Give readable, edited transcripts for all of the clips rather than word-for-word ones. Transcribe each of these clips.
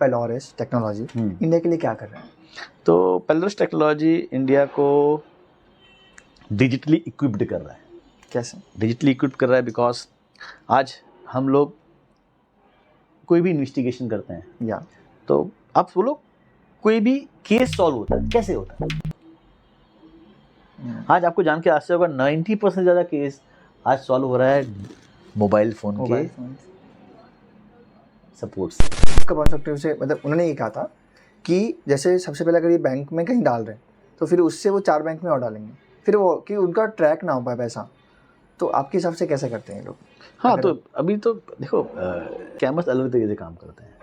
पेलोरिस technology India के लिए क्या कर रहे हैं? तो पेलोरिस टेक्नोलॉजी इंडिया को डिजिटली इक्विप्ड कर रहा है। कैसे? डिजिटली इक्विप्ड कर रहा है बिकॉज आज हम लोग कोई भी इन्वेस्टिगेशन करते हैं या तो आप बोलो कोई भी केस सॉल्व होता है कैसे होता है। आज आपको जान के आश्चर्य होगा 90% ज़्यादा केस आज सॉल्व हो रहा है मोबाइल फ़ोन के सपोर्ट से। आपका पर्सपेक्टिव से मतलब उन्होंने ये कहा था कि जैसे सबसे पहले अगर ये बैंक में कहीं डाल रहे हैं तो फिर उससे वो 4 बैंक में और डालेंगे, फिर वो कि उनका ट्रैक ना हो पाए पैसा, तो आपके हिसाब से कैसे करते हैं ये लोग? हाँ तो अभी तो देखो कैमर्स अलग तरीके से काम करते हैं।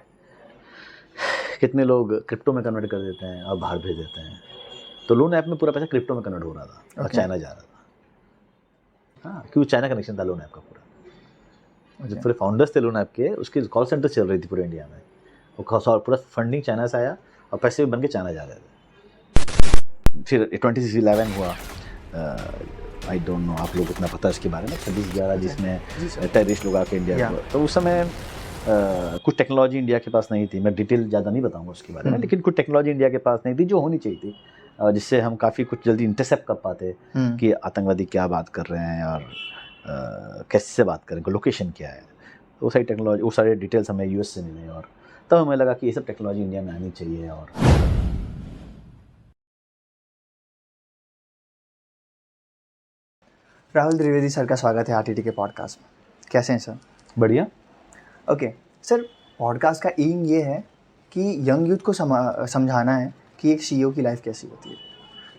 कितने लोग क्रिप्टो में कन्वर्ट कर देते हैं और बाहर भेज देते हैं। तो लोन ऐप में पूरा पैसा क्रिप्टो में कन्वर्ट हो रहा था और चाइना जा रहा था। हाँ क्योंकि चाइना कनेक्शन था लोन ऐप का पूरा। जो पूरे फाउंडर्स थे लोन ऐप के उसकी कॉल सेंटर चल रही थी पूरे इंडिया में। वो पूरा फंडिंग चाइना से आया और पैसे भी बन के चाइना जा रहे थे। फिर 2011 हुआ। आई डोंट नो आप लोग इतना पता है इसके बारे में 26/11 जिसमें टेररिस्ट लोग आके इंडिया को, तो उस समय कुछ टेक्नोलॉजी इंडिया के पास नहीं थी। मैं डिटेल ज़्यादा नहीं बताऊंगा उसके बारे में, लेकिन कुछ टेक्नोलॉजी इंडिया के पास नहीं थी जो होनी चाहिए थी, जिससे हम काफ़ी कुछ जल्दी इंटरसेप्ट कर पाते कि आतंकवादी क्या बात कर रहे हैं और कैसे बात करें, लोकेशन क्या है। तो वो सारी टेक्नोलॉजी, वो सारे डिटेल्स हमें यूएस से मिले और तब हमें लगा कि ये सब टेक्नोलॉजी इंडिया में आनी चाहिए। और राहुल द्विवेदी सर का स्वागत है आरटीटी के पॉडकास्ट में। कैसे हैं सर? बढ़िया। ओके सर, पॉडकास्ट का एम ये है कि यंग यूथ को समझाना है कि एक सीईओ की लाइफ कैसी होती है।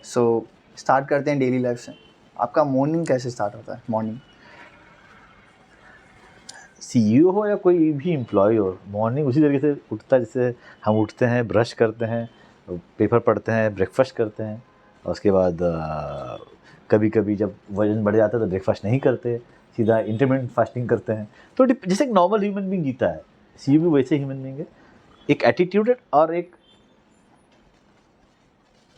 सो स्टार्ट करते हैं डेली लाइफ से। आपका मॉर्निंग कैसे स्टार्ट होता है? मॉर्निंग सीईओ हो या कोई भी एम्प्लॉय हो, मॉर्निंग उसी तरीके से उठता है जैसे हम उठते हैं, ब्रश करते हैं, पेपर पढ़ते हैं, ब्रेकफास्ट करते हैं और उसके बाद कभी कभी जब वजन बढ़ जाता है तो ब्रेकफास्ट नहीं करते, सीधा इंटरमिटेंट फास्टिंग करते हैं। तो जैसे एक नॉर्मल ह्यूमन बीइंग जीता है, सीईओ भी वैसे ह्यूमन बीइंग है। एक एटीट्यूड और एक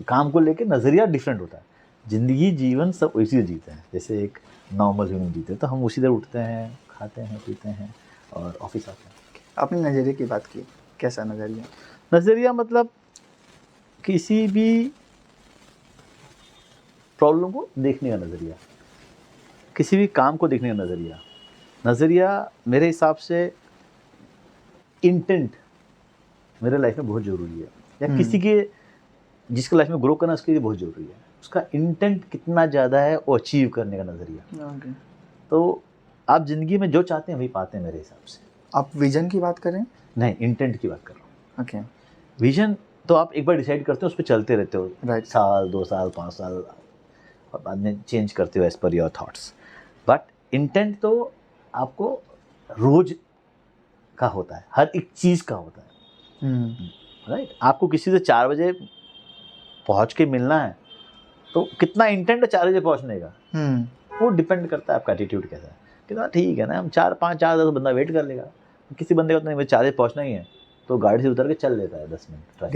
काम को लेके नज़रिया डिफरेंट होता है। ज़िंदगी जीवन सब वैसे जीते हैं जैसे एक नॉर्मल ह्यूमन जीते हैं। तो हम उसी तरह उठते हैं, खाते हैं, पीते हैं और ऑफिस आते हैं। आपने नज़रिए की बात की, कैसा नज़रिया? नज़रिया मतलब किसी भी प्रॉब्लम को देखने का नज़रिया, किसी भी काम को देखने का नज़रिया। नज़रिया मेरे हिसाब से इंटेंट मेरे लाइफ में बहुत ज़रूरी है, या किसी के जिसके लाइफ में ग्रो करना उसके लिए बहुत ज़रूरी है। उसका इंटेंट कितना ज़्यादा है वो अचीव करने का नज़रिया। तो आप ज़िंदगी में जो चाहते हैं वही पाते हैं मेरे हिसाब से। आप विजन की बात करें? नहीं, इंटेंट की बात कर रहा हूँ। ओके। विजन तो आप एक बार डिसाइड करते हो उस पर चलते रहते हो, राइट। साल 2 साल 5 साल और बाद में चेंज करते हो as per your thoughts. But intent तो आपको रोज का होता है, हर एक चीज़ का होता है। राइट। आपको किसी से 4 बजे पहुँच के मिलना है तो कितना इंटेंट है 4 बजे पहुँचने का, वो डिपेंड करता है आपका एटीट्यूड कैसा है। कितना ठीक है ना, हम 4-5-4-10 बंदा वेट कर लेगा। किसी बंदे का तो नहीं, मुझे 4 बजे पहुँचना ही है तो गाड़ी से उतर के चल लेता है 10 मिनट।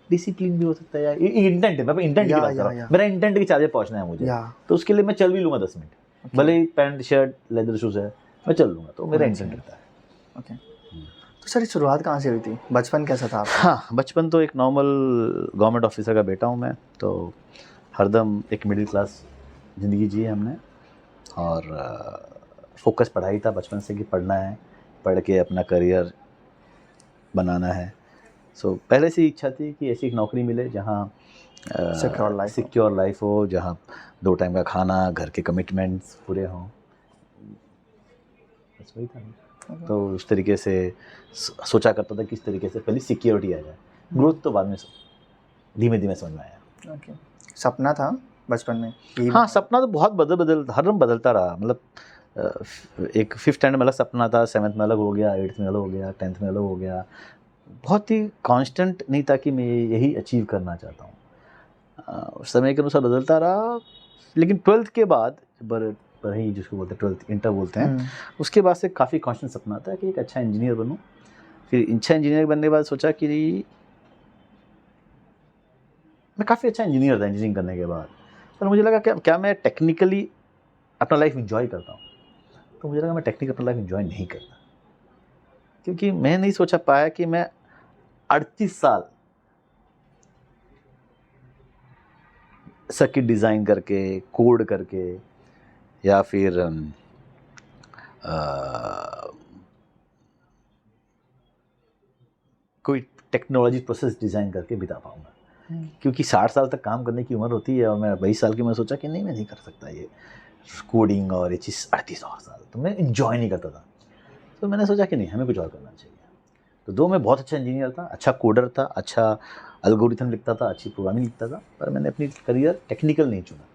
डिसिप्लिन भी हो सकता है यार, इंटेंट है। मैं इंटेंट की बात कर रहा हूँ। मेरा इंटेंट की 4 बजे पहुँचना है मुझे, तो उसके लिए मैं चल भी लूँगा 10 मिनट, भले ही पैंट शर्ट लेदर शूज़ है, मैं चल लूँगा। तो मेरा इंटेंट रहता है। ओके। तो सर शुरुआत कहाँ से हुई थी? बचपन कैसा था आपका? हाँ, बचपन तो एक नॉर्मल गवर्नमेंट ऑफिसर का बेटा हूँ मैं, तो हरदम एक मिडिल क्लास ज़िंदगी जी हमने और फोकस पढ़ाई था बचपन से कि पढ़ना है, पढ़ के अपना करियर बनाना है। सो पहले से ही इच्छा थी कि ऐसी एक नौकरी मिले जहाँ सिक्योर लाइफ हो, जहाँ 2 टाइम का खाना, घर के कमिटमेंट्स पूरे हों। बस वही था। तो उस तरीके से सोचा करता था किस तरीके से पहले सिक्योरिटी आ जाए, ग्रोथ तो बाद में धीमे धीमे समझ में आया। ओके। सपना था बचपन में? हाँ, सपना तो बहुत हर दम बदलता रहा। मतलब एक 5th स्टैंडर्ड में अलग सपना था, 7th में अलग हो गया, 8th में अलग हो गया, 10th में अलग हो गया। बहुत ही कांस्टेंट नहीं था कि मैं यही अचीव करना चाहता हूँ। उस समय के अनुसार बदलता रहा। लेकिन 12th के बाद ही जिसको बोलते हैं 12th इंटर बोलते हैं, उसके बाद से काफ़ी कांस्टेंट सपना था कि एक अच्छा इंजीनियर बनूँ। फिर अच्छा इंजीनियर बनने के बाद सोचा कि मैं काफ़ी अच्छा इंजीनियर था इंजीनियरिंग करने के बाद, पर मुझे लगा क्या मैं टेक्निकली अपना लाइफ एंजॉय करता हूँ। तो मुझे लगा मैं टेक्निकली अपना लाइफ एंजॉय नहीं करता। क्योंकि मैं नहीं सोचा पाया कि मैं 38 साल सर्किट डिज़ाइन करके, कोड करके, या फिर कोई टेक्नोलॉजी प्रोसेस डिज़ाइन करके बिता पाऊँगा। क्योंकि 60 साल तक काम करने की उम्र होती है और मैं 22 साल की मैं सोचा कि नहीं, मैं नहीं कर सकता ये कोडिंग और ये चीज़ 38 और साल, तो मैं इन्जॉय नहीं करता था। तो मैंने सोचा कि नहीं, हमें कुछ और करना चाहिए। तो दो मैं बहुत अच्छा इंजीनियर था, अच्छा कोडर था, अच्छा एल्गोरिथम लिखता था, अच्छी प्रोग्रामिंग लिखता था, पर मैंने अपनी करियर टेक्निकल नहीं चुना।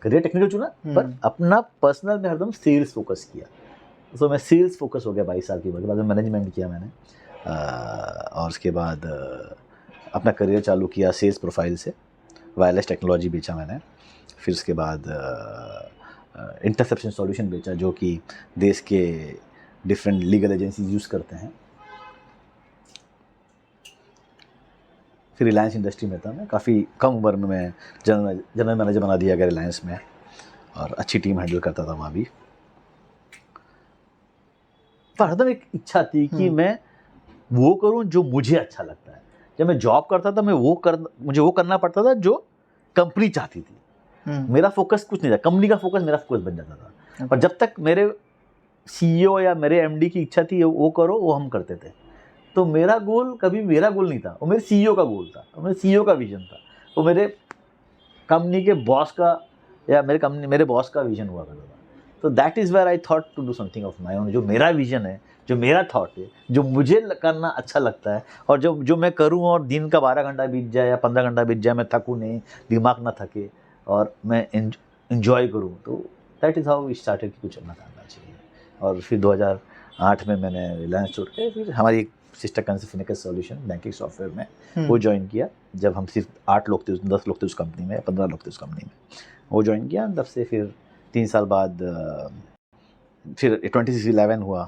करियर टेक्निकल चुना, पर अपना पर्सनल में हरदम सेल्स फोकस किया। तो मैं सेल्स फोकस हो गया 22 साल की उम्र के बाद। मैनेजमेंट किया मैंने, और उसके बाद अपना करियर चालू किया सेल्स प्रोफाइल से। वायरलेस टेक्नोलॉजी बेचा मैंने, फिर उसके बाद इंटरसेप्शन सॉल्यूशन बेचा, जो कि देश के डिफरेंट लीगल एजेंसीज यूज़ करते हैं। फिर रिलायंस इंडस्ट्री में था मैं, काफ़ी कम उम्र में मैं जनरल मैनेजर बना दिया गया रिलायंस में, और अच्छी टीम हैंडल करता था वहाँ भी। पर हरदम एक इच्छा थी कि मैं वो करूं जो मुझे अच्छा लगता है। जब मैं जॉब करता था, मुझे वो करना पड़ता था जो कंपनी चाहती थी। मेरा फोकस कुछ नहीं था, कंपनी का फोकस मेरा फोकस बन जाता था। और जब तक मेरे सीईओ या मेरे एमडी की इच्छा थी वो करो, वो हम करते थे। तो मेरा गोल कभी मेरा गोल नहीं था, वो मेरे सीईओ का गोल था, वो मेरे सीईओ का विजन था, वो मेरे कंपनी के बॉस का या मेरे बॉस का विजन हुआ करता था। तो that is where I thought to do something of my own. जो मेरा विजन है, जो मेरा थॉट है, जो मुझे करना अच्छा लगता है, और जो मैं करूं और दिन का 12 घंटा बीत जाए या 15 घंटा बीत जाए, मैं थकूं नहीं, दिमाग ना थके, और मैं इन्जॉय करूं, तो that is how we started कि कुछ अपना करना चाहिए। और फिर 2008 में मैंने रिलायंस छोड़ के फिर हमारी एक सिस्टर कंपनी फिनिकस सॉल्यूशन बैंकिंग सॉफ्टवेयर में वो ज्वाइन किया। जब हम सिर्फ 8 लोग थे, 10 लोग थे उस कंपनी में, 15 लोग थे उस कंपनी में, वो ज्वाइन किया। तब से फिर 3 साल बाद फिर 26/11 हुआ।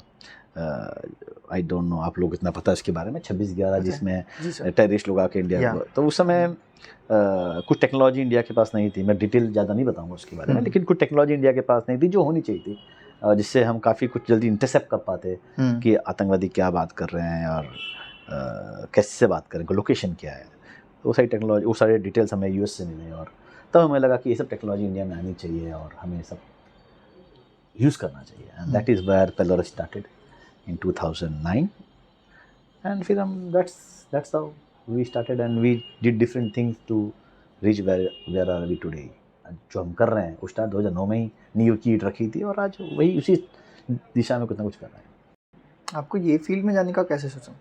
आई डोंट नो आप लोग इतना पता है इसके बारे में, 26/11 जिसमें टेररिस्ट लोग आके इंडिया को, तो उस समय कुछ टेक्नोलॉजी इंडिया के पास नहीं थी। मैं डिटेल ज़्यादा नहीं बताऊंगा उसके बारे में, लेकिन कुछ टेक्नोलॉजी इंडिया के पास नहीं थी जो होनी चाहिए थी, जिससे हम काफ़ी कुछ जल्दी इंटरसेप्ट कर पाते कि आतंकवादी क्या बात कर रहे हैं और कैसे बात करें, लोकेशन क्या है। तो वो सारी टेक्नोलॉजी, वो सारे डिटेल्स हमें यूएस से मिले, और तब हमें लगा कि ये सब टेक्नोलॉजी इंडिया में आनी चाहिए और हमें सब यूज़ करना चाहिए। And that is where Pelorus started in 2009। And फिर हम that's how we started and we did different things to reach where are we today. जो हम कर रहे हैं वो स्टार्ट 2009 में ही नींव की ईंट रखी थी, और आज वही उसी दिशा में कुछ ना कुछ कर रहे हैं। आपको ये फील्ड में जाने का कैसे सोचा?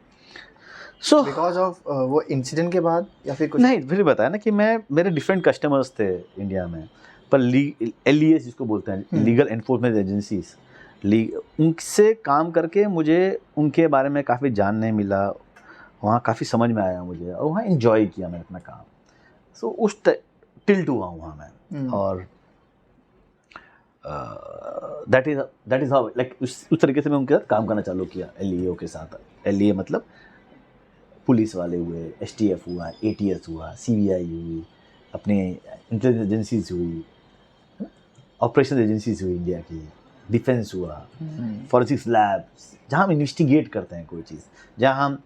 बिकॉज ऑफ वो इंसिडेंट के बाद, या फिर कुछ? नहीं, फिर बताया ना कि मेरे डिफरेंट कस्टमर्स थे इंडिया में, पर LES जिसको बोलते हैं, लीगल एनफोर्समेंट एजेंसीज, उनसे काम करके मुझे उनके बारे में काफ़ी जानने मिला, वहाँ काफ़ी समझ में आया मुझे, और वहाँ एंजॉय किया मैंने अपना काम। सो उस टिल्ट हुआ वहाँ मैं, और दैट इज़ हाउ, लाइक उस तरीके से मैं उनके साथ काम करना चालू किया, LEO के साथ। LEA मतलब पुलिस वाले हुए, STF हुआ, ATS हुआ, CBI हुई, अपने इंटेलिजेंस एजेंसीज हुई, ऑपरेशन एजेंसीज हुई इंडिया की, डिफेंस हुआ, फॉरेंसिक्स लैब्स, जहाँ हम इन्वेस्टिगेट करते हैं कोई चीज़, जहाँ हम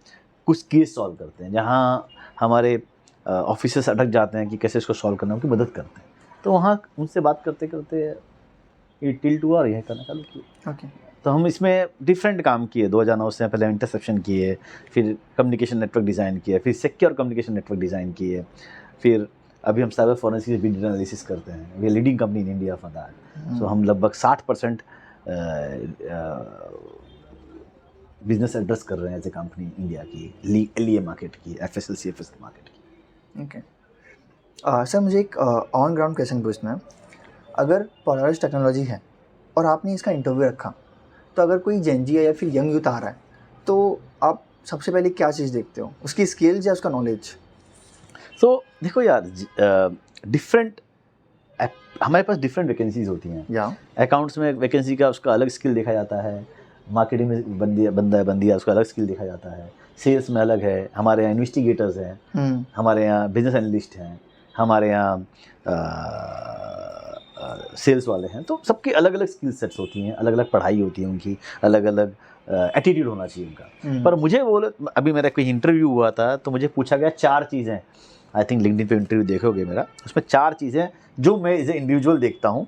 कुछ केस सॉल्व करते हैं, जहाँ हमारे ऑफिसर्स अटक जाते हैं कि कैसे इसको सॉल्व करना है, उनकी मदद करते हैं। तो वहाँ उनसे बात करते करते ये टिल्ट हुआ और यह करना चालू किया। ओके। तो हम इसमें डिफरेंट काम किए। 2009 से पहले इंटरसेप्शन किए, फिर कम्युनिकेशन नेटवर्क डिज़ाइन किए, फिर सिक्योर कम्युनिकेशन नेटवर्क डिज़ाइन किए, फिर अभी हम साइबर फॉरेंसिक वीडियो एनालिसिस करते हैं। We are leading company in India for that. So हम लगभग 60% बिजनेस एड्रेस कर रहे हैं एज ए कंपनी इंडिया की, LEA मार्केट की, FSL CFS मार्केट की। ओके सर, मुझे एक ऑन ग्राउंड क्वेश्चन पूछना है। अगर पोलारिस टेक्नोलॉजी है और आपने इसका इंटरव्यू रखा, तो अगर कोई जेनजी है या फिर यंग यूथ आ रहा है, तो आप सबसे पहले क्या चीज़ देखते हो, उसकी स्किल्स या उसका नॉलेज? सो देखो यार, डिफरेंट हमारे पास डिफरेंट वैकेंसीज होती हैं। या अकाउंट्स में वैकेंसी का उसका अलग स्किल देखा जाता है, मार्केटिंग में बंदा उसका अलग स्किल देखा जाता है, सेल्स में अलग है, हमारे यहाँ इन्वेस्टिगेटर्स हैं, हमारे यहाँ बिजनेस एनालिस्ट हैं, हमारे यहाँ सेल्स वाले हैं। तो सबकी अलग अलग स्किल सेट्स होती हैं, अलग अलग पढ़ाई होती है उनकी, अलग अलग एटीट्यूड होना चाहिए उनका। पर मुझे बोले, अभी मेरा कोई इंटरव्यू हुआ था तो मुझे पूछा गया 4 चीज़ें, आई थिंक लिंक्डइन पे इंटरव्यू देखोगे मेरा, उसमें 4 चीज़ें जो मैं एज ए इंडिविजुअल देखता हूँ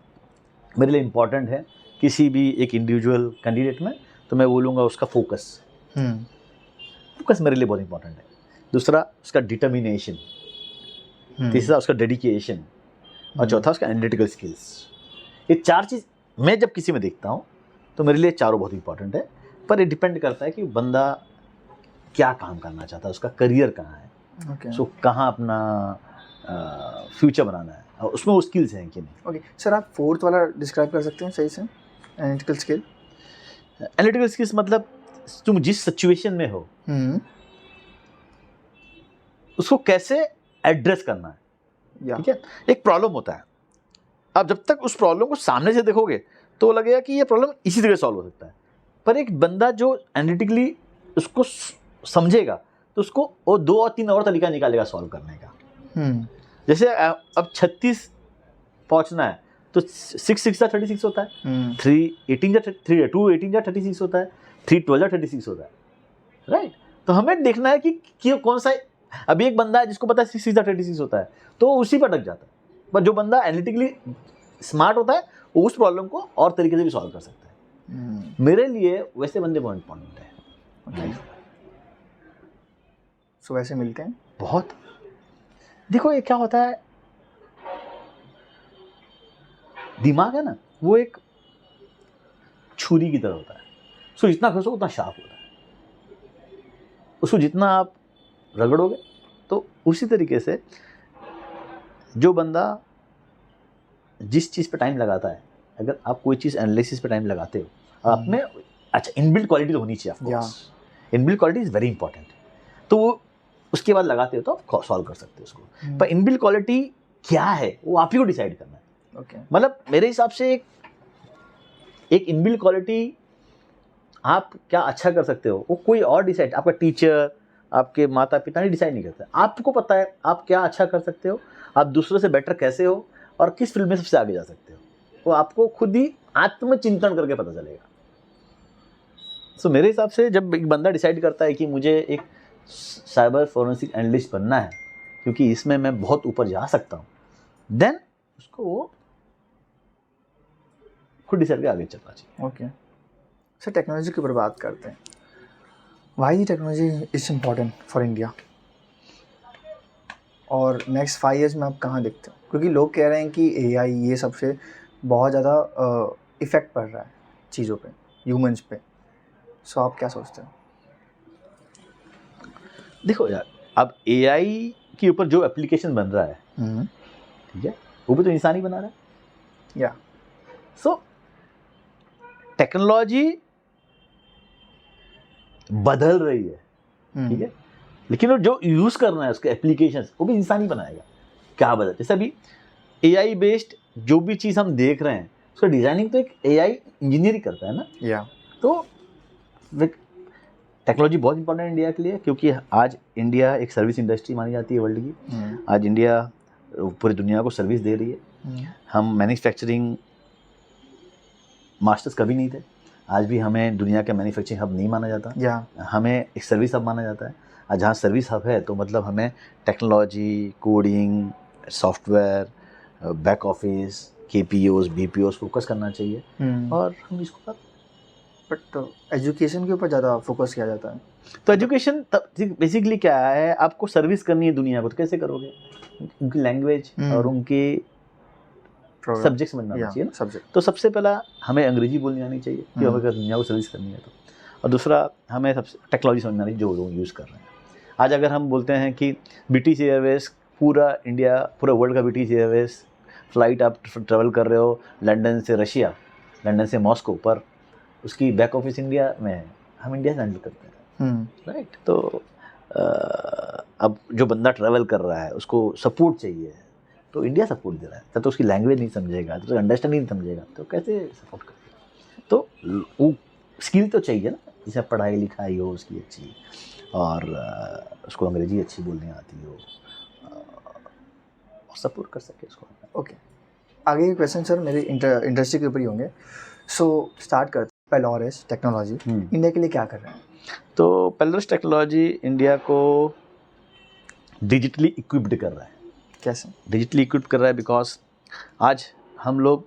मेरे लिए इम्पॉर्टेंट है किसी भी एक इंडिविजुअल कैंडिडेट में, तो मैं बोलूँगा उसका फोकस। फोकस मेरे लिए बहुत इंपॉर्टेंट है। दूसरा उसका डिटर्मिनेशन, तीसरा उसका डेडिकेशन, और चौथा उसका एनालिटिकल स्किल्स। ये 4 चीज़ मैं जब किसी में देखता हूँ तो मेरे लिए चारों बहुत इंपॉर्टेंट है। पर ये डिपेंड करता है कि बंदा क्या काम करना चाहता है, उसका करियर कहाँ है, सो कहाँ अपना फ्यूचर बनाना है, और उसमें वो स्किल्स हैं कि नहीं। ओके सर, आप 4th वाला डिस्क्राइब कर सकते हैं सही से, एनालिटिकल स्किल? एनालिटिकल स्किल्स मतलब तुम जिस सिचुएशन में हो उसको कैसे एड्रेस करना है। ठीक है, एक प्रॉब्लम होता है, अब जब तक उस प्रॉब्लम को सामने से देखोगे तो लगेगा कि ये प्रॉब्लम इसी तरह सॉल्व हो सकता है, पर एक बंदा जो एनालिटिकली उसको समझेगा तो उसको वो 2 और 3 और तरीका निकालेगा सॉल्व करने का। जैसे अब 36 पहुंचना है तो 6 6 जा 36 होता है, 3 18 जा 2 18 जा 36 होता है, 3 12 जा 36 होता है, राइट। तो हमें देखना है कि कौन सा, अभी एक बंदा है जिसको पता है 6 6 जा 36 होता है तो उसी पर अटक जाता है, पर जो बंदा एनालिटिकली स्मार्ट होता है वो उस प्रॉब्लम को और तरीके से भी सॉल्व कर सकता है। मेरे लिए वैसे बंदे बहुत इंपॉर्टेंट है। सो वैसे मिलते हैं बहुत। देखो ये क्या होता है, दिमाग है ना वो एक छुरी की तरह होता है, उसको जितना घसो उतना शार्प होता है, उसको जितना आप रगड़ोगे तो उसी तरीके से जो बंदा जिस चीज़ पे टाइम लगाता है, अगर आप कोई चीज़ एनालिसिस पे टाइम लगाते हो आप में अच्छा इनबिल्ट क्वालिटी तो होनी चाहिए, of course inbuilt quality is very important, तो वो उसके बाद लगाते हो तो आप सॉल्व कर सकते हो उसको। पर इनबिल्ट क्वालिटी क्या है वो आप ही को डिसाइड करना है। मतलब मेरे हिसाब से एक इनबिल्ट क्वालिटी आप क्या अच्छा कर सकते हो वो कोई और डिसाइड, आपका टीचर आपके माता पिता नहीं डिसाइड नहीं करते, आपको पता है आप क्या अच्छा कर सकते हो, आप दूसरों से बेटर कैसे हो और किस फील्ड में सबसे आगे जा सकते हो, वो आपको खुद ही आत्मचिंतन करके पता चलेगा। सो मेरे हिसाब से जब एक बंदा डिसाइड करता है कि मुझे एक साइबर फोरेंसिक एनालिस्ट बनना है क्योंकि इसमें मैं बहुत ऊपर जा सकता हूँ, देन उसको वो खुद डिसाइड करके आगे चलना चाहिए। ओके सर, टेक्नोलॉजी के ऊपर बात करते हैं। Why technology is important for India, और नेक्स्ट 5 years में आप कहाँ देखते हो? क्योंकि लोग कह रहे हैं कि AI ये सबसे बहुत ज़्यादा इफ़ेक्ट पड़ रहा है चीज़ों पे, ह्यूमंस पे। सो आप क्या सोचते हो? देखो यार, अब AI के ऊपर जो एप्लीकेशन बन रहा है, ठीक है, वो भी तो इंसान ही बना रहा है। या सो टेक्नोलॉजी बदल रही है, ठीक है, लेकिन वो जो यूज़ करना है उसके एप्लीकेशंस वो भी इंसान ही बनाएगा। क्या बदल, जैसे अभी AI बेस्ड जो भी चीज़ हम देख रहे हैं उसका डिज़ाइनिंग तो एक AI इंजीनियर करता है ना। या तो टेक्नोलॉजी बहुत इंपॉर्टेंट है इंडिया के लिए, क्योंकि आज इंडिया एक सर्विस इंडस्ट्री मानी जाती है वर्ल्ड की। आज इंडिया पूरी दुनिया को सर्विस दे रही है। हम मैन्युफैक्चरिंग मास्टर्स कभी नहीं थे, आज भी हमें दुनिया का मैन्युफैक्चरिंग हब नहीं माना जाता, हमें एक सर्विस हब माना जाता है। आज जहाँ सर्विस हब है तो मतलब हमें technology, coding, software, back office, KPOs, BPOs focus करना चाहिए, और हम इसको बट एजुकेशन के ऊपर ज़्यादा फोकस किया जाता है। तो एजुकेशन बेसिकली क्या है, आपको सर्विस करनी है दुनिया को, तो कैसे करोगे? उनकी लैंग्वेज और उनके सब्जेक्ट्स में आना चाहिए ना। तो सबसे पहला हमें अंग्रेजी बोलनी आनी चाहिए कि अगर दुनिया को सर्विस करनी है तो, और दूसरा हमें सबसे टेक्नोलॉजी समझना चाहिए जो लोग यूज़ कर रहे हैं। आज अगर हम बोलते हैं कि BTC एयरवेज, पूरा इंडिया, पूरा वर्ल्ड का BTC एयरवेज फ्लाइट आप ट्रेवल कर रहे हो लंदन से रशिया, लंदन से मॉस्को, पर उसकी बैक ऑफिस इंडिया में है, हम इंडिया से हैंडल करते हैं, राइट। तो अब जो बंदा ट्रैवल कर रहा है उसको सपोर्ट चाहिए, तो इंडिया सपोर्ट दे रहा है, तब तो उसकी लैंग्वेज नहीं समझेगा, तो अंडरस्टैंडिंग नहीं समझेगा, तो कैसे सपोर्ट करेगा? तो वो स्किल तो चाहिए ना, जैसे पढ़ाई लिखाई हो उसकी अच्छी, और उसको अंग्रेजी अच्छी बोलनी आती हो, और सपोर्ट कर सके उसको। ओके, आगे के क्वेश्चन सर मेरे इंडस्ट्री के ऊपर ही होंगे। सो स्टार्ट करते हैं। पेलोरस टेक्नोलॉजी इंडिया के लिए क्या कर रहे हैं? तो पेलोरस टेक्नोलॉजी इंडिया को डिजिटली इक्विप्ड कर रहा है। कैसे? डिजिटली इक्विप्ड कर रहा है बिकॉज आज हम लोग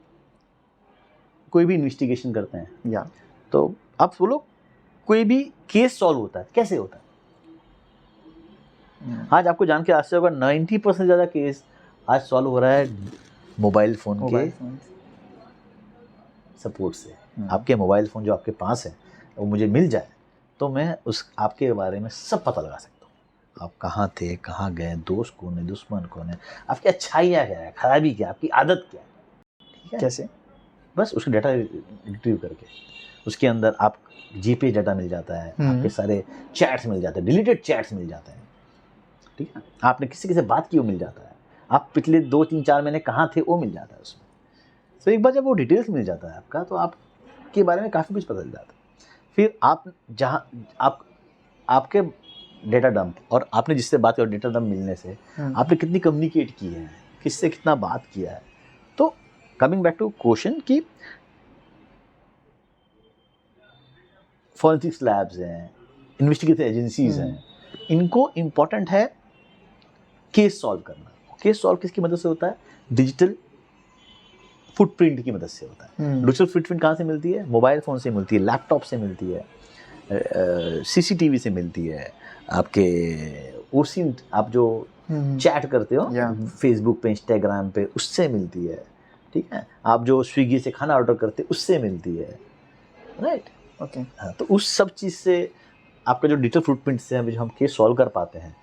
कोई भी इन्वेस्टिगेशन करते हैं या तो आप बोलो कोई भी केस सॉल्व होता है कैसे होता है? आज आपको जान के आश्चर्य होगा 90% ज़्यादा केस आज सॉल्व हो रहा है मोबाइल फ़ोन के सपोर्ट से। आपके मोबाइल फ़ोन जो आपके पास है वो मुझे मिल जाए तो मैं उस आपके बारे में सब पता लगा सकता हूँ। आप कहाँ थे, कहाँ गए, दोस्त कौन है, दुश्मन कौन है, आपकी अच्छाइयाँ क्या है, खराबी क्या है, आपकी आदत क्या है, ठीक है? कैसे? बस उसका डाटा रिट्रीव करके उसके अंदर आप जीपे डाटा मिल जाता है, आपके सारे चैट्स मिल जाते हैं, डिलीटेड चैट्स मिल जाते हैं, ठीक है? आपने किसी से बात की वो मिल जाता है, आप पिछले 2-3-4 महीने कहाँ थे वो मिल जाता है उसमें। तो एक बार जब वो डिटेल्स मिल जाता है आपका तो आपके बारे में काफ़ी कुछ पता चल जाता है। फिर आप जहाँ आपके डेटा डंप और आपने जिससे बात की डेटा डंप मिलने से आपने कितनी कम्युनिकेट की है, किससे कितना बात किया है। तो कमिंग बैक टू क्वेश्चन कि फॉरेंसिक्स लैब्स हैं, इन्वेस्टिगेटिव एजेंसीज हैं, इनको इम्पॉर्टेंट है केस सॉल्व करना। केस सॉल्व किसकी मदद से होता है? डिजिटल फुटप्रिंट की मदद से होता है। डिजिटल फुटप्रिंट कहाँ से मिलती है? मोबाइल फ़ोन से मिलती है, लैपटॉप से मिलती है, सीसीटीवी से मिलती है, आपके ओसिन आप जो चैट करते हो फेसबुक पे, इंस्टाग्राम पे, उससे मिलती है, ठीक है? आप जो स्विगी से खाना ऑर्डर करते हो उससे मिलती है, राइट? ओके। हाँ, तो उस सब चीज़ से आपका जो डिजिटल फुटप्रिंट से जो हम केस सॉल्व कर पाते हैं,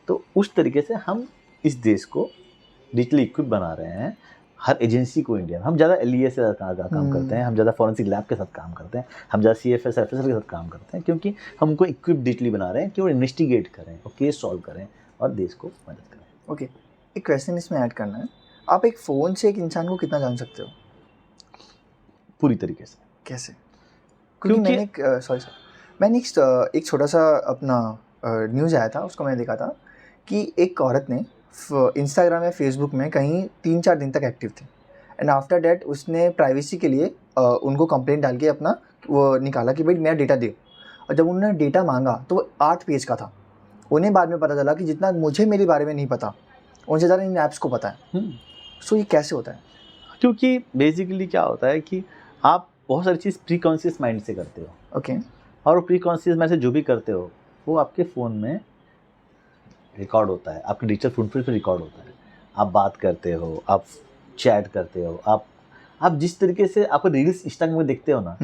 तो उस तरीके से हम इस देश को डिजिटली इक्विप बना रहे हैं। हर एजेंसी को इंडिया में हम ज़्यादा एलईए से काम करते हैं, हम ज़्यादा फॉरेंसिक लैब के साथ काम करते हैं, हम ज़्यादा सीएफएस एफएसएल के साथ काम करते हैं, क्योंकि हम उनको इक्विप डिजिटली बना रहे हैं कि वो इन्वेस्टिगेट करें और केस सॉल्व करें और देश को मदद करें। ओके, एक क्वेश्चन इसमें ऐड करना है, आप एक फ़ोन से एक इंसान को कितना जान सकते हो? पूरी तरीके से। कैसे? क्योंकि मैंने मैंने एक छोटा सा अपना न्यूज़ आया था, उसको मैंने देखा था कि एक औरत ने इंस्टाग्राम या फेसबुक में कहीं 3-4 दिन तक एक्टिव थी एंड आफ्टर डैट उसने प्राइवेसी के लिए उनको कंप्लेंट डाल के अपना वो निकाला कि भाई मेरा डेटा दो। और जब उन्होंने डेटा मांगा तो वो 8 पेज का था। उन्हें बाद में पता चला कि जितना मुझे मेरे बारे में नहीं पता उनसे ज़्यादा इन ऐप्स को पता है। सो ये कैसे होता है? क्योंकि बेसिकली क्या होता है कि आप बहुत सारी चीज़ प्री कॉन्शियस माइंड से करते हो। ओके। और प्री कॉन्शियस माइंड से जो भी करते हो वो आपके फ़ोन में रिकॉर्ड होता है, आपके डिजिटल फुटप्रिंट पे रिकॉर्ड होता है। आप बात करते हो, आप चैट करते हो, आप जिस तरीके से आप रील्स इंस्टाग्राम में देखते हो ना,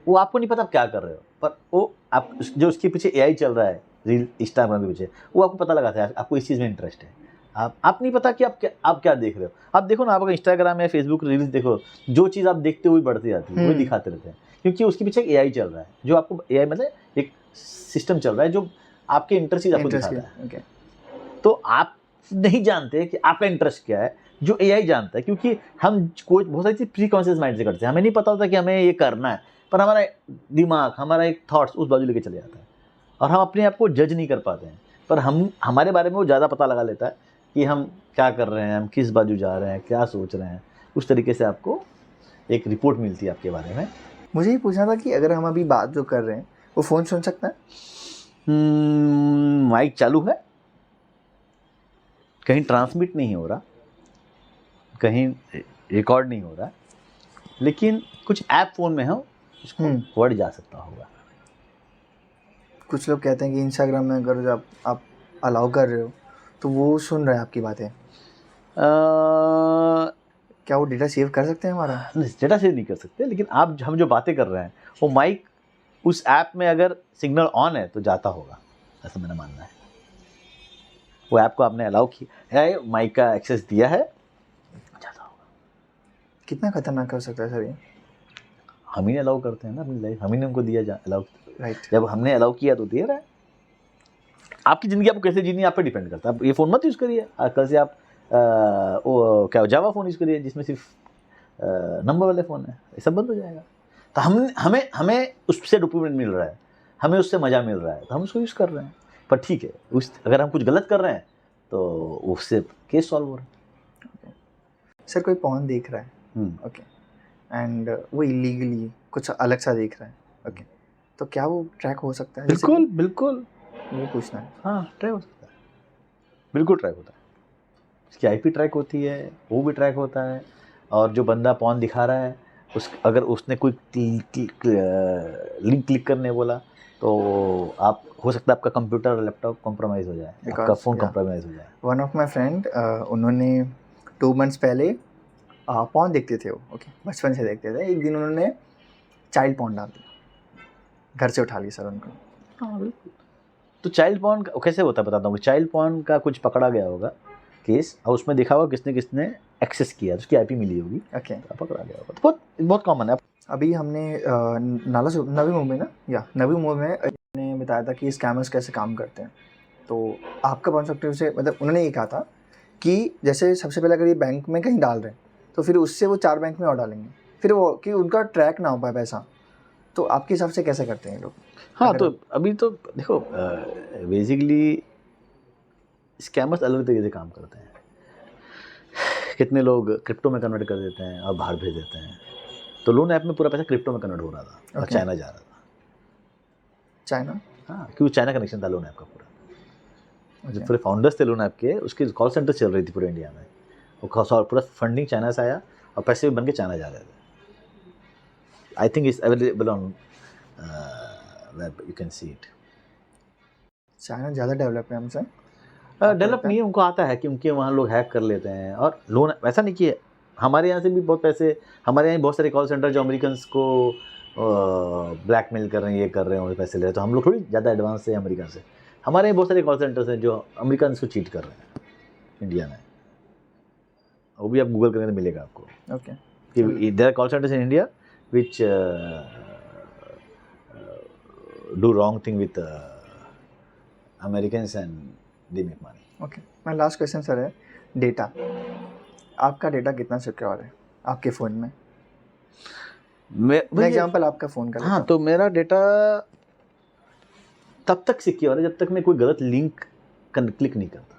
वो आपको नहीं पता आप क्या कर रहे हो, पर वो आप जो उसके पीछे एआई चल रहा है रील इंस्टाग्राम के पीछे, वो आपको पता लगाता है आपको इस चीज़ में इंटरेस्ट है। आप नहीं पता कि आप क्या देख रहे हो। आप देखो ना, आप अगर इंस्टाग्राम या फेसबुक रील्स देखो, जो चीज़ आप देखते हो वही बढ़ती जाती है, वही दिखाते रहते हैं, क्योंकि उसके पीछे एक एआई चल रहा है, जो आपको एआई मतलब एक सिस्टम चल रहा है जो आपके इंटरेस्ट चीज़ आपको दिखाता है। ओके। तो आप नहीं जानते कि आपका इंटरेस्ट क्या है, जो एआई जानता है, क्योंकि हम कोई बहुत सारी चीज़ प्री कॉन्शियस माइंड से करते हैं, हमें नहीं पता होता कि हमें ये करना है, पर हमारा दिमाग, हमारा एक थॉट्स उस बाजू लेके चले जाता है और हम अपने आप को जज नहीं कर पाते हैं। पर हमारे बारे में वो ज़्यादा पता लगा लेता है कि हम क्या कर रहे हैं, हम किस बाजू जा रहे हैं, क्या सोच रहे हैं। उस तरीके से आपको एक रिपोर्ट मिलती है आपके बारे में। मुझे ये पूछना था कि अगर हम अभी बात जो कर रहे हैं वो फ़ोन सुन सकता है? माइक चालू है, कहीं ट्रांसमिट नहीं हो रहा, कहीं रिकॉर्ड नहीं हो रहा, लेकिन कुछ ऐप फ़ोन में हो उसको वर्ड जा सकता होगा। कुछ लोग कहते हैं कि इंस्टाग्राम में अगर जब आप अलाउ कर रहे हो तो वो सुन रहा है आपकी बातें। क्या वो डेटा सेव कर सकते हैं हमारा? डेटा सेव नहीं कर सकते, लेकिन हम जो बातें कर रहे हैं वो माइक उस ऐप में अगर सिग्नल ऑन है तो जाता होगा, ऐसा मेरा मानना है। वो ऐप को आपने अलाउ किया है, माइक का एक्सेस दिया है, जाता होगा। कितना खतरनाक हो सकता है सर ये? हम ही अलाउ करते हैं ना अपनी लाइफ, हम ही ने उनको दिया अलाउ। राइट। जब हमने अलाउ किया तो दे रहा है। आपकी ज़िंदगी आपको कैसे जीनी है आप पे डिपेंड करता है। आप ये फ़ोन मत यूज़ करिए, कल से आप वो क्या जावा फ़ोन यूज़ करिए जिसमें सिर्फ नंबर वाले फ़ोन है, ये सब बंद हो जाएगा। तो हमें उससे डोपामाइन मिल रहा है, हमें उससे मज़ा मिल रहा है, तो हम उसको यूज़ कर रहे हैं। पर ठीक है, अगर हम कुछ गलत कर रहे हैं तो उससे केस सॉल्व हो रहा है। सर कोई पॉर्न देख रहा है, ओके, एंड वो इलीगली कुछ अलग सा देख रहा है, ओके, तो क्या वो ट्रैक हो सकता है? जैसे बिल्कुल बिल्कुल, ये पूछना है। हाँ ट्रैक हो सकता है, बिल्कुल ट्रैक होता है। उसकी आईपी ट्रैक होती है, वो भी ट्रैक होता है, और जो बंदा पॉन दिखा रहा है उस अगर उसने कोई लिंक क्लिक करने बोला तो आप हो सकता है आपका कंप्यूटर और लैपटॉप कॉम्प्रोमाइज़ हो जाए, आपका Because, फ़ोन yeah, कॉम्प्रोमाइज़ हो जाए। वन ऑफ माई फ्रेंड, उन्होंने 2 मंथ्स पहले पॉर्न देखते थे वो, ओके, बचपन से देखते थे। एक दिन उन्होंने चाइल्ड पॉर्न डाल दिया, घर से उठा लिया सर उनको। हाँ बिल्कुल। तो चाइल्ड पॉर्न कैसे होता है बताता हूँ। चाइल्ड पॉर्न का कुछ पकड़ा गया होगा केस, और उसमें दिखा होगा किसने किसने एक्सेस किया, उसकी आईपी मिली होगी, ओके, तो पकड़ा गया होगा। तो बहुत बहुत कॉमन है। अभी हमने नाला से नवी मुंबई ना, या नवी मुंबई में ने बताया था कि स्कैमर्स कैसे काम करते हैं। तो आपका पर्सपेक्टिव से, मतलब उन्होंने ये कहा था कि जैसे सबसे पहले अगर ये बैंक में कहीं डाल रहे हैं तो फिर उससे वो 4 बैंक में और डालेंगे, फिर वो कि उनका ट्रैक ना हो पाए पैसा। तो आपके हिसाब से कैसे करते हैं ये लोग? हाँ, अगर तो अभी तो देखो बेसिकली स्कैमर्स अलग तरीके से काम करते हैं। कितने लोग क्रिप्टो में कन्वर्ट कर देते हैं और बाहर भेज देते हैं। तो लोन ऐप में पूरा पैसा क्रिप्टो में कन्वर्ट हो रहा था और Okay. चाइना जा रहा था। चाइना, हाँ, क्योंकि चाइना कनेक्शन था लोन ऐप का पूरा। जो Okay. पूरे फाउंडर्स थे लोन ऐप के, उसकी कॉल सेंटर चल रही थी पूरे इंडिया में। वो पूरा फंडिंग चाइना से आया और पैसे भी बन के चाइना जा रहे थे। I think it's available on web, you can see it. China ज़्यादा डेवलप है हमसे। डेवलप नहीं है, उनको आता है कि उनके वहाँ लोग हैक कर लेते हैं। और लोन ऐसा नहीं कि हमारे यहाँ से भी बहुत पैसे, हमारे यहाँ बहुत सारे कॉल सेंटर जो अमेरिकन्स को ब्लैकमेल कर रहे हैं, ये कर रहे हैं और पैसे ले रहे हैं। तो हम लोग थोड़ी ज़्यादा एडवांस है अमेरिकन से। हमारे यहाँ बहुत सारे कॉल सेंटर्स हैं जो अमेरिकन्स को चीट कर रहे हैं इंडिया में। वो भी आप गूगल करेंगे तो मिलेगा आपको ओके, कि there are call centres in India which do wrong thing with Americans and they make money. Okay. मेरा लास्ट क्वेश्चन सर है, डेटा, आपका डेटा कितना सिक्योर है आपके फ़ोन में? मैं एग्जांपल आपका फ़ोन का लेता हाँ, हूँ। तो मेरा डेटा तब तक सिक्योर है जब तक मैं कोई गलत लिंक क्लिक नहीं करता।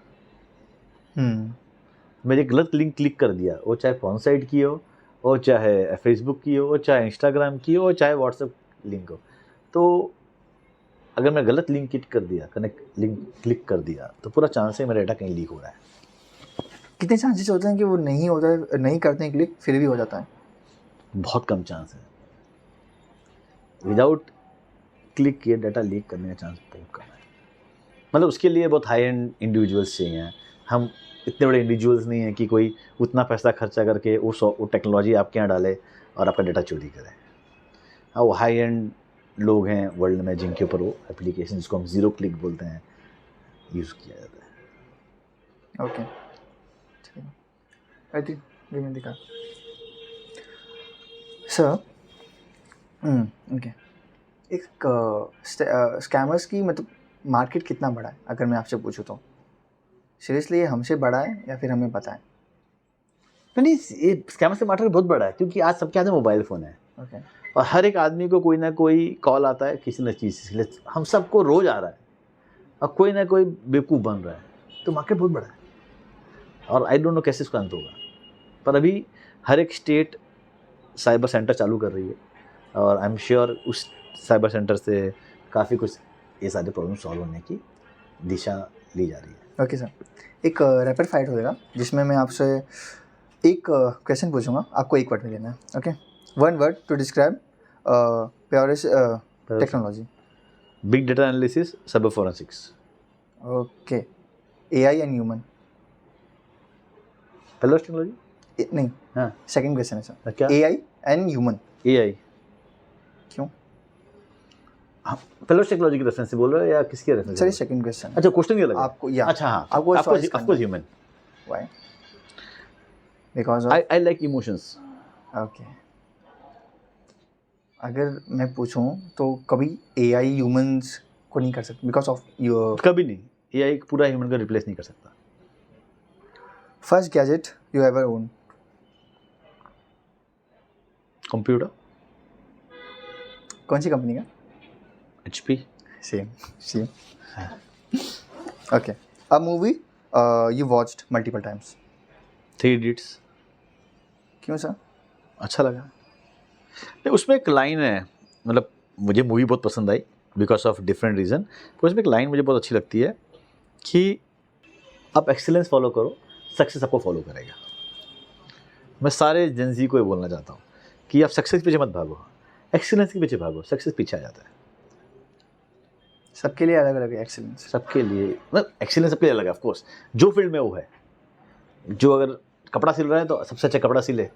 मैंने गलत लिंक क्लिक कर दिया, वो चाहे फोन साइट की हो, वो चाहे फेसबुक की हो, चाहे इंस्टाग्राम की हो, चाहे व्हाट्सएप लिंक हो, तो अगर मैं गलत लिंक क्लिक कर दिया तो पूरा चांस है मेरा डेटा कहीं लीक हो रहा है। कितने चांसेस होते हैं कि वो नहीं होता है, नहीं करते हैं क्लिक, फिर भी हो जाता है? बहुत कम चांस है। विदाउट क्लिक किए डाटा लीक करने का चांस बहुत कम है। मतलब उसके लिए बहुत हाई एंड इंडिविजुअल्स चाहिए। हम इतने बड़े इंडिविजुअल्स नहीं हैं कि कोई उतना पैसा खर्चा करके वो टेक्नोलॉजी आपके यहाँ डाले और आपका डाटा चोरी करे। हाँ, वो हाई एंड लोग हैं वर्ल्ड में जिनके ऊपर वो एप्लीकेशन, जिसको हम ज़ीरो क्लिक बोलते हैं, यूज़ किया जाता है। ओके, ठीक है। I think give me the card sir. Okay, एक स्कैमर्स की मतलब मार्केट कितना बड़ा है अगर मैं आपसे पूछूं तो? सीरियसली ये हमसे बड़ा है या फिर हमें पता है? नहीं, ये स्कैमर से मार्केट बहुत बड़ा है क्योंकि आज सबके हाथ में मोबाइल फ़ोन है। ओके, और हर एक आदमी को कोई ना कोई कॉल आता है किसी न चीज़ के लिए। हम सबको रोज़ आ रहा है और कोई ना कोई बेवकूफ़ बन रहा है। तो मार्केट बहुत बड़ा है और आई डोंट नो कैसे इसका अंत होगा। पर अभी हर एक स्टेट साइबर सेंटर चालू कर रही है और आई एम श्योर उस साइबर सेंटर से काफ़ी कुछ ये सारे प्रॉब्लम सॉल्व होने की दिशा ली जा रही है। ओके सर, एक रैपिड फाइट होगा जिसमें मैं आपसे एक क्वेश्चन पूछूंगा, आपको एक वर्ड में देना है। Okay, one word to describe purest technology. Big data analysis, cyber forensics. Okay, AI and human. पहले टेक्नोलॉजी नहीं, हाँ, सेकंड क्वेश्चन है सर, क्या एआई एंड ह्यूमन। एआई क्यों पहले टेक्नोलॉजी की रेफरेंस से बोल रहे हो या किसके रेफरेंस सर? से? सेकंड क्वेश्चन अच्छा, क्वेश्चन ये लगा आपको, या अच्छा हाँ, आपको of choice course human. Why? Because I like emotions. Okay, अगर मैं पूछूं तो कभी एआई ह्यूमंस को नहीं कर सकते बिकॉज ऑफ योर कभी नहीं, एआई पूरा ह्यूमन को रिप्लेस नहीं कर सकता। First gadget you ever own? Computer. कौन सी कंपनी का? HP। Same. Okay, a movie you watched multiple times? 3 idiots. क्यों सर? अच्छा लगा। नहीं, उसमें एक लाइन है, मतलब मुझे मूवी बहुत पसंद आई बिकॉज ऑफ डिफरेंट रीज़न। तो उसमें एक लाइन मुझे बहुत अच्छी लगती है कि आप एक्सीलेंस फॉलो करो, सक्सेस आपको फॉलो करेगा। मैं सारे जेंजी को ये बोलना चाहता हूँ कि आप सक्सेस के पीछे मत भागो, एक्सीलेंस के पीछे भागो, सक्सेस पीछे आ जाता है। सबके लिए अलग अलग है एक्सीलेंस। सबके लिए मतलब एक्सीलेंस सबके लिए अलग है। ऑफकोर्स जो फील्ड में वो है, जो अगर कपड़ा सिल रहा है तो सबसे अच्छा कपड़ा सिले,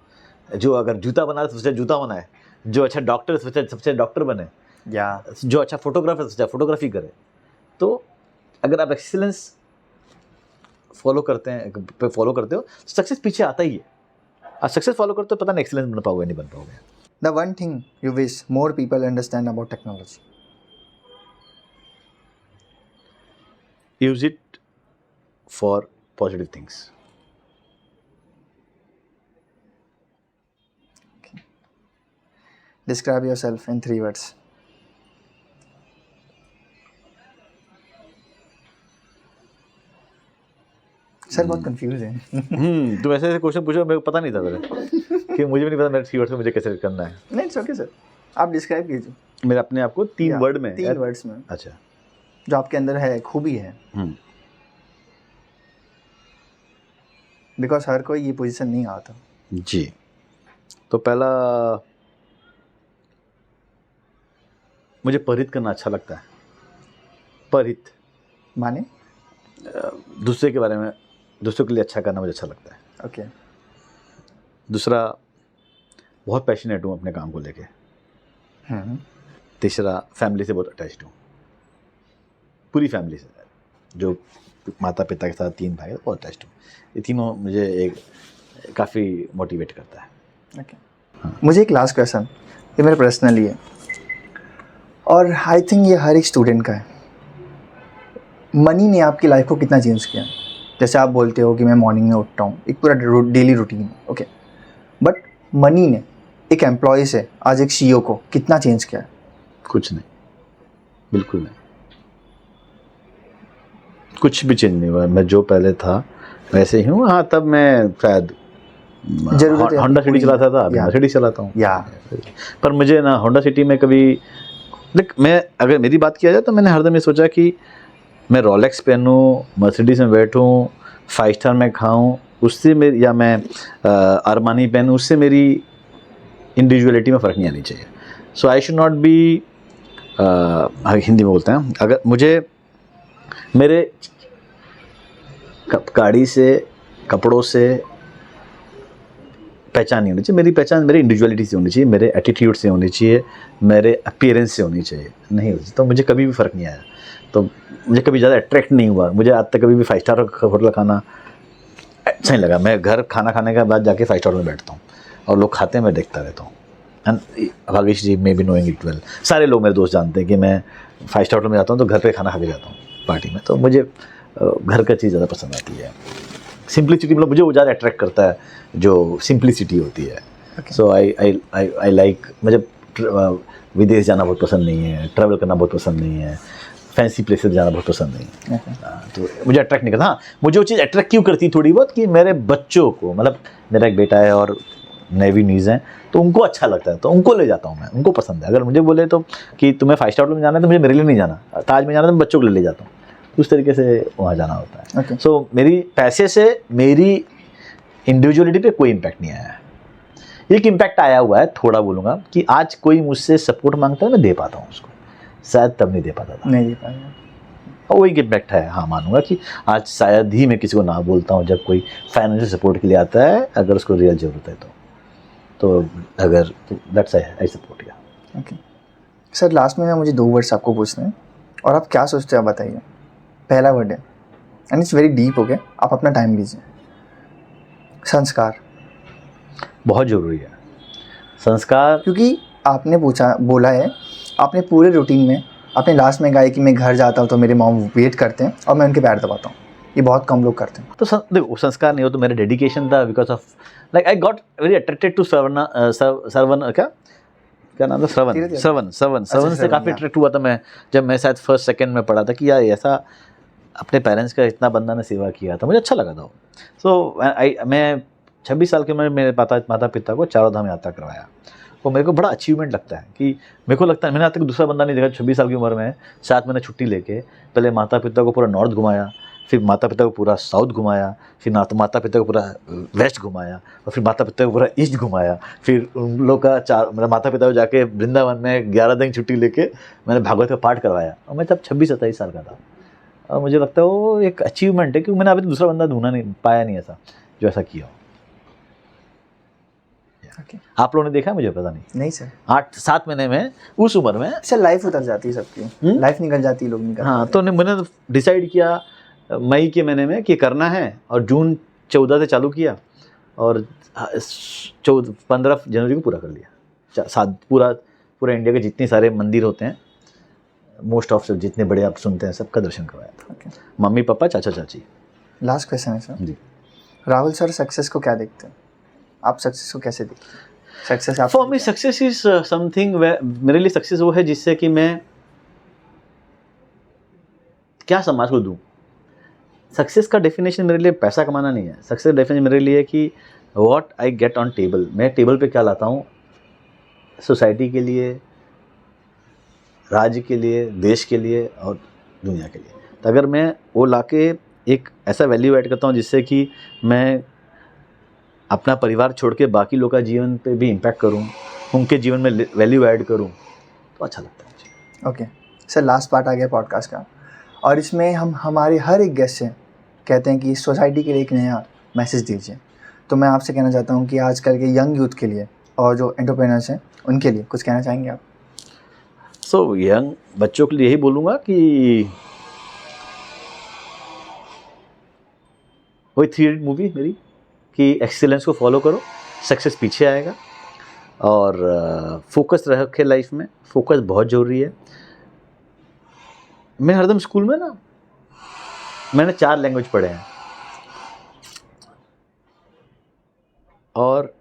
जो अगर जूता बना रहा है तो सबसे अच्छा जूता बनाए, जो अच्छा डॉक्टर है सबसे अच्छा डॉक्टर बने, या जो अच्छा फोटोग्राफर है सबसे अच्छा फोटोग्राफी करे। तो अगर आप एक्सीलेंस फॉलो करते हो सक्सेस पीछे आता ही है। आप सक्सेस फॉलो करते हो, पता नहीं एक्सीलेंस बन पाओगे नहीं बन पाओगे। The one thing you wish more people understand about technology. Use it for positive things. Describe yourself in 3 words. Sir बहुत कंफ्यूज है। तुम ऐसे क्वेश्चन पूछो, मेरे को पता नहीं था मेरे कि मुझे भी नहीं पता मेरे 3 वर्ड्स में मुझे कैसे करना है। नहीं इट्स ओके सर, आप डिस्क्राइब कीजिए मेरे अपने आप को 3 वर्ड में। 3 वर्ड्स में अच्छा, जो आपके अंदर है, खूबी है। बिकॉज हर कोई ये पोजीशन नहीं आता। जी, तो पहला, मुझे परित करना अच्छा लगता है। परित माने दूसरे के बारे में, दूसरों के लिए अच्छा करना मुझे अच्छा लगता है। ओके। दूसरा, बहुत पैशनेट हूँ अपने काम को लेके। तीसरा, फैमिली से बहुत अटैच्ड हूँ, पूरी फैमिली से, जो माता पिता के साथ 3 भाई बहुत अटैच्ड हूँ। ये तीनों मुझे एक काफ़ी मोटिवेट करता है। ओके। मुझे एक लास्ट क्वेश्चन, ये मेरा पर्सनली है और आई थिंक ये हर एक स्टूडेंट का है। मनी ने आपकी लाइफ को कितना चेंज किया? जैसे आप बोलते हो कि मैं मॉर्निंग में उठता हूँ, एक पूरा daily routine, okay, but money ने एक एम्प्लॉय से आज एक CEO को कितना चेंज किया है? कुछ नहीं, बिल्कुल नहीं, कुछ भी चेंज नहीं हुआ। मैं जो पहले था वैसे ही हूँ। हाँ, तब मैं शायद होंडा सिटी चलाता था, अभी मर्सिडीज चलाता हूँ। पर मुझे ना होंडा सिटी में कभी, देख, मैं अगर मेरी बात किया जाए तो मैंने हरदम ये सोचा कि मैं रोलेक्स पहनूँ, मर्सिडीज में बैठूँ, 5 स्टार में खाऊँ, उससे मेरी, या मैं अरमानी पहनूँ, उससे मेरी इंडिविजुअलिटी में फ़र्क नहीं आनी चाहिए। So I should not be, Hindi में बोलते हैं, अगर मुझे मेरे गाड़ी से, कपड़ों से पहचान नहीं होनी चाहिए। मेरी पहचान मेरी इंडिविजुअलिटी से होनी चाहिए, मेरे एटीट्यूड से होनी चाहिए, मेरे अपीयरेंस से होनी चाहिए, नहीं होती तो मुझे कभी भी फ़र्क नहीं आया। तो मुझे कभी ज़्यादा अट्रैक्ट नहीं हुआ। मुझे आज तक कभी भी 5 स्टार होटल खाना अच्छा नहीं लगा। मैं घर खाना खाने के बाद जाके 5 स्टार में बैठता हूँ और लोग खाते हैं, मैं देखता रहता हूँ। And Bhagesh ji may be knowing it well, सारे लोग मेरे दोस्त जानते हैं कि मैं 5 स्टार होटल में जाता हूँ तो घर पे खाना खा के जाता हूँ पार्टी में। तो मुझे घर का चीज़ ज़्यादा पसंद आती है। सिंप्लिसिटी, मतलब मुझे वो ज़्यादा अट्रैक्ट करता है जो सिंप्लिसिटी होती है। सो आई लाइक, मुझे विदेश जाना बहुत पसंद नहीं है, ट्रैवल करना बहुत पसंद नहीं है, फैंसी प्लेसेस जाना बहुत पसंद नहीं है। तो मुझे अट्रैक्ट नहीं करता। हाँ, मुझे वो चीज़ अट्रैक्ट क्यों करती थोड़ी बहुत कि मेरे बच्चों को, मतलब मेरा एक बेटा है और नेवी नीज़ हैं, तो उनको अच्छा लगता है तो उनको ले जाता हूँ मैं, उनको पसंद है। अगर मुझे बोले तो कि तुम्हें 5 स्टार होटल में जाना है तो मुझे मेरे लिए नहीं जाना, ताज में जाना है तो मैं बच्चों को ले जाता हूँ, उस तरीके से वहाँ जाना होता है। सो मेरी पैसे से मेरी इंडिविजुअलिटी पे कोई इम्पैक्ट नहीं आया है। एक इम्पैक्ट आया हुआ है, थोड़ा बोलूँगा, कि आज कोई मुझसे सपोर्ट मांगता है, मैं दे पाता हूँ उसको, शायद तब नहीं दे पाता था। नहीं दे पाएगा, वो एक इम्पैक्ट है। हाँ, मानूंगा कि आज शायद ही मैं किसी को ना बोलता हूँ जब कोई फाइनेंशियल सपोर्ट के लिए आता है, अगर उसको रियल ज़रूरत है तो अगर दैट्स आई सपोर्ट या। ओके सर, लास्ट में मुझे 2 वर्ड्स आपको पूछने हैं और आप क्या सोचते हैं आप बताइए। पहला वर्ड है, and it's very deep, okay, आप अपना टाइम लीजिए। संस्कार। बहुत ज़रूरी है संस्कार, क्योंकि आपने बोला है, आपने पूरे रूटीन में आपने लास्ट में कहा कि मैं घर जाता हूँ तो मेरे मॉम वेट करते हैं और मैं उनके पैर दबाता हूँ। ये बहुत कम लोग करते हैं। तो देखो, संस्कार नहीं हो तो मेरा डेडिकेशन था, because of like I got very attracted to Shravan, क्या नाम था, श्रवण से काफ़ी अट्रैक्ट हुआ था मैं, जब मैं शायद 1st 2nd में पढ़ा था कि यार ऐसा अपने पेरेंट्स का इतना बंदा ने सेवा किया था, मुझे अच्छा लगा था। सो मैं 26 साल की उम्र में मेरे माता पिता को 4 धाम यात्रा करवाया वो मेरे को बड़ा अचीवमेंट लगता है कि मेरे को लगता है मैंने आज तक दूसरा बंदा नहीं देखा 26 साल की उम्र में 7 महीने छुट्टी लेके पहले माता पिता को पूरा नॉर्थ घुमाया, फिर माता पिता को पूरा साउथ घुमाया, फिर माता पिता को पूरा वेस्ट घुमाया, और फिर माता पिता को पूरा ईस्ट घुमाया, फिर उन लोग का मेरा माता पिता को जाके वृंदावन में 11 दिन छुट्टी लेके मैंने भागवत का पाठ करवाया, और मैं तब 26-27 साल का था। और मुझे लगता है वो एक अचीवमेंट है क्योंकि मैंने अभी तक दूसरा बंदा ढूंढा नहीं पाया नहीं ऐसा जो ऐसा किया हो। Okay. आप लोगों ने देखा है? मुझे पता नहीं सर। 8-7 महीने में उस उम्र में सर लाइफ उतर जाती है सबकी, लाइफ निकल जाती है, लोग निकल हाँ, तो मैंने डिसाइड किया मई के महीने में कि करना है, और जून 14 से चालू किया और 15 जनवरी को पूरा कर लिया। पूरा इंडिया के जितने सारे मंदिर होते हैं, मोस्ट ऑफ जितने बड़े आप सुनते हैं, सबका दर्शन करवाया था। Okay. मम्मी पापा चाचा चाची। लास्ट क्वेश्चन है सर जी, राहुल सर सक्सेस को क्या देखते हैं? आप सक्सेस को कैसे देखते हैं? सक्सेस आप for me success is something, मेरे लिए सक्सेस वो है जिससे कि मैं क्या समाज को दूं। सक्सेस का डेफिनेशन मेरे लिए पैसा कमाना नहीं है। सक्सेस डेफिनेशन मेरे लिए कि what I get on table, मैं टेबल पे क्या लाता हूँ सोसाइटी के लिए, राज्य के लिए, देश के लिए और दुनिया के लिए। तो अगर मैं वो लाके एक ऐसा वैल्यू ऐड करता हूँ जिससे कि मैं अपना परिवार छोड़ के बाकी लोगों का जीवन पे भी इम्पैक्ट करूँ, उनके जीवन में वैल्यू ऐड करूँ, तो अच्छा लगता है मुझे। ओके सर, लास्ट पार्ट आ गया पॉडकास्ट का, और इसमें हम हमारे हर एक गेस्ट से कहते हैं कि सोसाइटी के लिए एक नया मैसेज दीजिए। तो मैं आपसे कहना चाहता हूँ कि आजकल के यंग यूथ के लिए और जो एंटरप्रेन्योर्स हैं उनके लिए कुछ कहना चाहेंगे आप? सो यंग बच्चों के लिए यही बोलूँगा कि वही 3 इडियट मूवी मेरी कि एक्सीलेंस को फॉलो करो, सक्सेस पीछे आएगा, और फोकस रखे लाइफ में। फोकस बहुत ज़रूरी है। मैं हरदम स्कूल में ना, मैंने 4 लैंग्वेज पढ़े हैं, और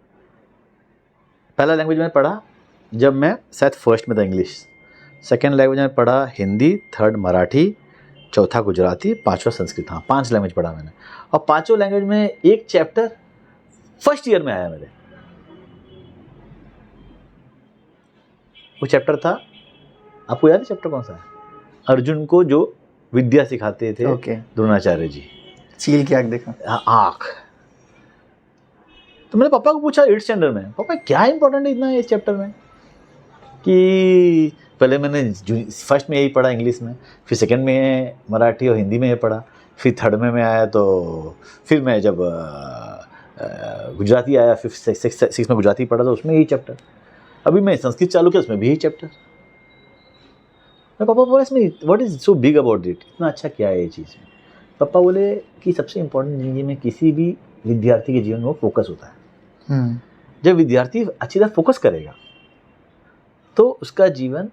पहला लैंग्वेज मैंने पढ़ा जब मैं शायद फर्स्ट में था, इंग्लिश। सेकेंड लैंग्वेज मैंने पढ़ा हिंदी, थर्ड मराठी, चौथा गुजराती, 5वां संस्कृत। हाँ, 5 लैंग्वेज पढ़ा मैंने, और 5 लैंग्वेज में एक चैप्टर फर्स्ट ईयर में आया मेरे। वो चैप्टर था, आपको याद है चैप्टर कौन सा है? अर्जुन को जो विद्या सिखाते थे द्रोणाचार्य जी, चील की आँख देखा, आँख। तो मैंने पापा को पूछा 8th स्टैंडर्ड में, पापा क्या इंपॉर्टेंट है इतना इस चैप्टर में? कि पहले मैंने फर्स्ट में यही पढ़ा इंग्लिश में, फिर सेकंड में मराठी और हिंदी में ये पढ़ा, फिर थर्ड में मैं आया तो फिर मैं जब गुजराती आया, फिर 6 में गुजराती पढ़ा तो उसमें यही चैप्टर। अभी मैं संस्कृत चालू किया, उसमें भी यही चैप्टर। मैं पापा बोले इसमें what is so big about it, इतना अच्छा क्या है ये चीज़? पापा बोले कि सबसे इम्पोर्टेंट ज़िंदगी में किसी भी विद्यार्थी के जीवन में वो फोकस होता है। जब विद्यार्थी अच्छी तरह फोकस करेगा तो उसका जीवन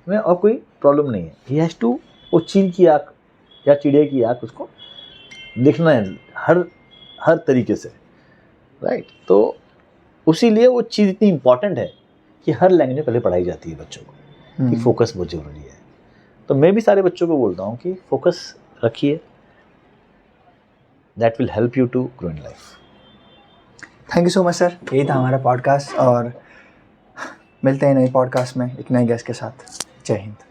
में और कोई प्रॉब्लम नहीं है। ही हैज़ टू, वो चील की आँख या चिड़िया की आँख उसको देखना है हर तरीके से, राइट? तो उसी लिए वो चीज़ इतनी इम्पॉर्टेंट है कि हर लैंग्वेज में पहले पढ़ाई जाती है बच्चों को, कि फोकस बहुत ज़रूरी है। तो मैं भी सारे बच्चों को बोलता हूँ कि फोकस रखिए, that will help you to grow in life. Thank you so much sir, यही था हमारा पॉडकास्ट, और मिलते हैं नए पॉडकास्ट में एक नए गेस्ट के साथ। जय हिंद।